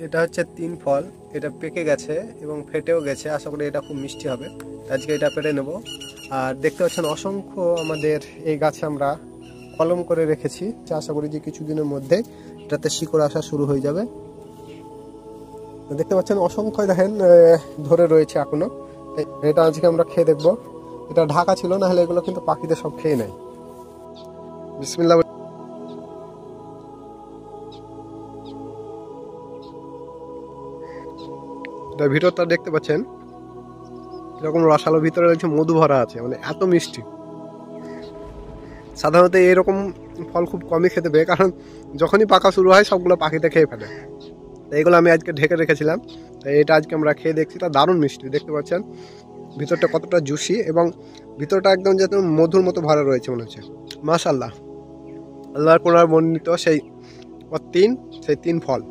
এটা হচ্ছে তিন ফল। এটা পেকে গেছে এবং ফেটেও গেছে। আশা করি এটা খুব মিষ্টি হবে। আজকে এটা পেড়ে নেব। আর দেখতে পাচ্ছেন অসংখ্য আমাদের এই গাছে আমরা কলম করে রেখেছি। আশা করি যে কিছুদিনের মধ্যে এটাতে শিকড় আসা শুরু হয়ে যাবে। দেখতে পাচ্ছেন অসংখ্য দেখেন ধরে রয়েছে এখনো। এটা আজকে আমরা খেয়ে দেখবো। এটা ঢাকা ছিল, না হলে এগুলো কিন্তু পাখিদের সব খেয়ে নেয়। বিসমিল্লাহ। এটার ভিতরটা দেখতে পাচ্ছেন এরকম রসালো, ভিতরে রয়েছে মধু ভরা আছে, মানে এত মিষ্টি। সাধারণত এরকম ফল খুব কমই খেতে পেয়ে, কারণ যখনই পাকা শুরু হয় সবগুলো পাখিতে খেয়ে ফেলে। এইগুলো আমি আজকে ঢেকে রেখেছিলাম, তাই এটা আজকে আমরা খেয়ে দেখছি। তা দারুণ মিষ্টি, দেখতে পাচ্ছেন ভিতরটা কতটা জুসি এবং ভিতরটা একদম যেন মধুর মতো ভরা রয়েছে মনে হচ্ছে। মাশাআল্লাহ, আল্লাহর পুনরায় বর্ণিত সেই তিন ফল।